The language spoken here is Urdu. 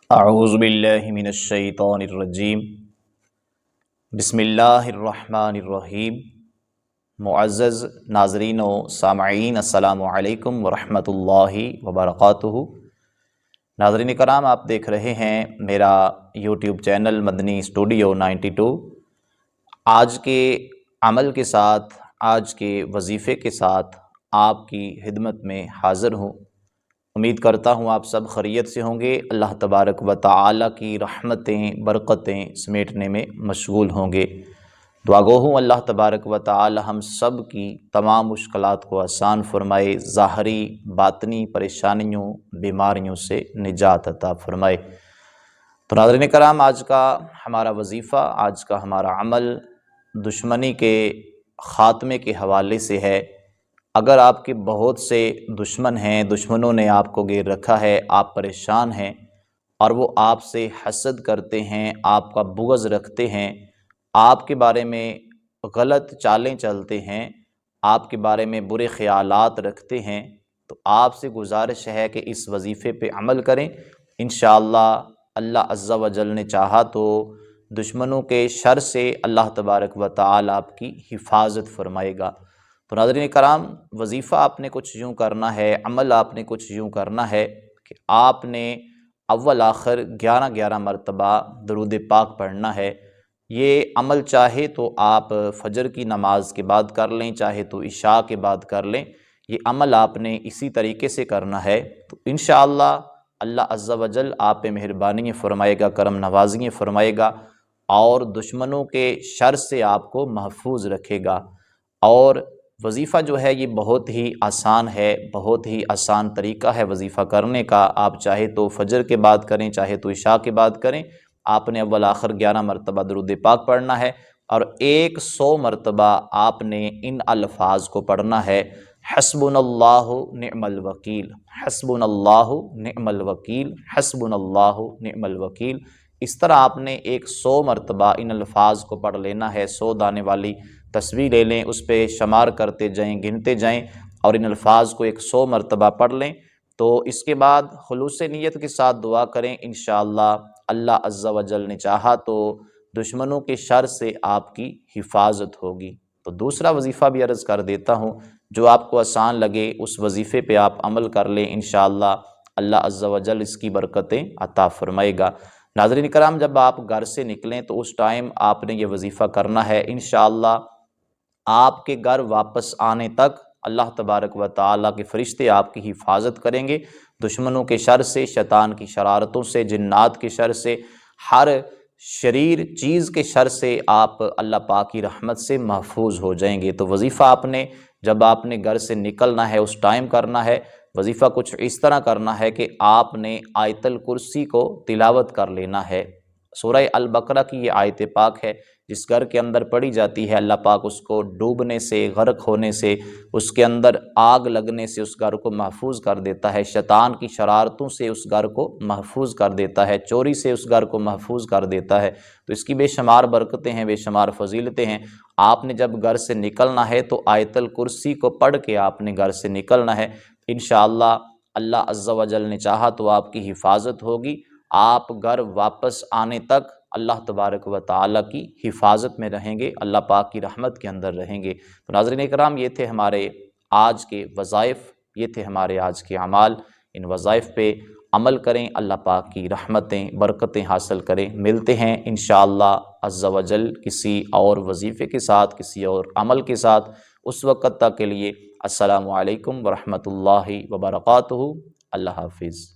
اعوذ باللہ من الشیطان الرجیم بسم اللہ الرحمن الرحیم۔ معزز ناظرین و سامعین، السلام علیکم ورحمۃ اللہ وبرکاتہ۔ ناظرین کرام، آپ دیکھ رہے ہیں میرا یوٹیوب چینل مدنی اسٹوڈیو 92۔ آج کے عمل کے ساتھ، آج کے وظیفے کے ساتھ آپ کی خدمت میں حاضر ہوں۔ امید کرتا ہوں آپ سب خیریت سے ہوں گے، اللہ تبارک و تعالی کی رحمتیں برکتیں سمیٹنے میں مشغول ہوں گے۔ دعا گو ہوں اللہ تبارک و تعالی ہم سب کی تمام مشکلات کو آسان فرمائے، ظاہری باطنی پریشانیوں بیماریوں سے نجات عطا فرمائے۔ تو ناظرین کرام، آج کا ہمارا وظیفہ، آج کا ہمارا عمل دشمنی کے خاتمے کے حوالے سے ہے۔ اگر آپ کے بہت سے دشمن ہیں، دشمنوں نے آپ کو گھیر رکھا ہے، آپ پریشان ہیں اور وہ آپ سے حسد کرتے ہیں، آپ کا بغض رکھتے ہیں، آپ کے بارے میں غلط چالیں چلتے ہیں، آپ کے بارے میں برے خیالات رکھتے ہیں، تو آپ سے گزارش ہے کہ اس وظیفے پہ عمل کریں۔ انشاءاللہ اللہ عز و جل نے چاہا تو دشمنوں کے شر سے اللہ تبارک و تعالی آپ کی حفاظت فرمائے گا۔ تو ناظرین کرام، وظیفہ آپ نے کچھ یوں کرنا ہے، عمل آپ نے کچھ یوں کرنا ہے کہ آپ نے اول آخر 11 مرتبہ درود پاک پڑھنا ہے۔ یہ عمل چاہے تو آپ فجر کی نماز کے بعد کر لیں، چاہے تو عشاء کے بعد کر لیں۔ یہ عمل آپ نے اسی طریقے سے کرنا ہے، تو انشاءاللہ اللہ عز و جل آپ پہ مہربانی فرمائے گا، کرم نوازی فرمائے گا اور دشمنوں کے شر سے آپ کو محفوظ رکھے گا۔ اور وظیفہ جو ہے یہ بہت ہی آسان ہے، بہت ہی آسان طریقہ ہے وظیفہ کرنے کا۔ آپ چاہے تو فجر کے بعد کریں، چاہے تو عشاء کے بعد کریں۔ آپ نے اول آخر 11 مرتبہ درود پاک پڑھنا ہے اور 100 مرتبہ آپ نے ان الفاظ کو پڑھنا ہے: حسبنا اللہ نعم الوکیل، حسبنا اللہ نعم الوکیل، حسبنا اللہ نعم الوکیل۔ اس طرح آپ نے 100 مرتبہ ان الفاظ کو پڑھ لینا ہے۔ 100 دانے والی تصویر لے لیں، اس پہ شمار کرتے جائیں، گنتے جائیں اور ان الفاظ کو 100 مرتبہ پڑھ لیں۔ تو اس کے بعد خلوص نیت کے ساتھ دعا کریں، انشاءاللہ اللہ عز و جل نے چاہا تو دشمنوں کے شر سے آپ کی حفاظت ہوگی۔ تو دوسرا وظیفہ بھی عرض کر دیتا ہوں، جو آپ کو آسان لگے اس وظیفے پہ آپ عمل کر لیں، انشاءاللہ اللہ عز و جل اس کی برکتیں عطا فرمائے گا۔ ناظرین کرام، جب آپ گھر سے نکلیں تو اس ٹائم آپ نے یہ وظیفہ کرنا ہے۔ انشاءاللہ آپ کے گھر واپس آنے تک اللہ تبارک و تعالیٰ کے فرشتے آپ کی حفاظت کریں گے، دشمنوں کے شر سے، شیطان کی شرارتوں سے، جنات کے شر سے، ہر شریر چیز کے شر سے آپ اللہ پاک کی رحمت سے محفوظ ہو جائیں گے۔ تو وظیفہ آپ نے جب آپ نے گھر سے نکلنا ہے اس ٹائم کرنا ہے۔ وظیفہ کچھ اس طرح کرنا ہے کہ آپ نے آیت الکرسی کو تلاوت کر لینا ہے۔ سورہ البقرہ کی یہ آیت پاک ہے، جس گھر کے اندر پڑھی جاتی ہے، اللہ پاک اس کو ڈوبنے سے، غرق ہونے سے، اس کے اندر آگ لگنے سے اس گھر کو محفوظ کر دیتا ہے، شیطان کی شرارتوں سے اس گھر کو محفوظ کر دیتا ہے، چوری سے اس گھر کو محفوظ کر دیتا ہے۔ تو اس کی بے شمار برکتیں ہیں، بے شمار فضیلتیں ہیں۔ آپ نے جب گھر سے نکلنا ہے تو آیت الکرسی کو پڑھ کے آپ نے گھر سے نکلنا ہے۔ انشاءاللہ اللہ عز و جل نے چاہا تو آپ کی حفاظت ہوگی، آپ گھر واپس آنے تک اللہ تبارک و تعالیٰ کی حفاظت میں رہیں گے، اللہ پاک کی رحمت کے اندر رہیں گے۔ تو ناظرین اکرام، یہ تھے ہمارے آج کے وظائف، یہ تھے ہمارے آج کے اعمال۔ ان وظائف پہ عمل کریں، اللہ پاک کی رحمتیں برکتیں حاصل کریں۔ ملتے ہیں انشاءاللہ عز و جل کسی اور وظیفے کے ساتھ، کسی اور عمل کے ساتھ۔ اس وقت تک کے لیے السلام علیکم ورحمۃ اللہ وبرکاتہ۔ اللہ حافظ۔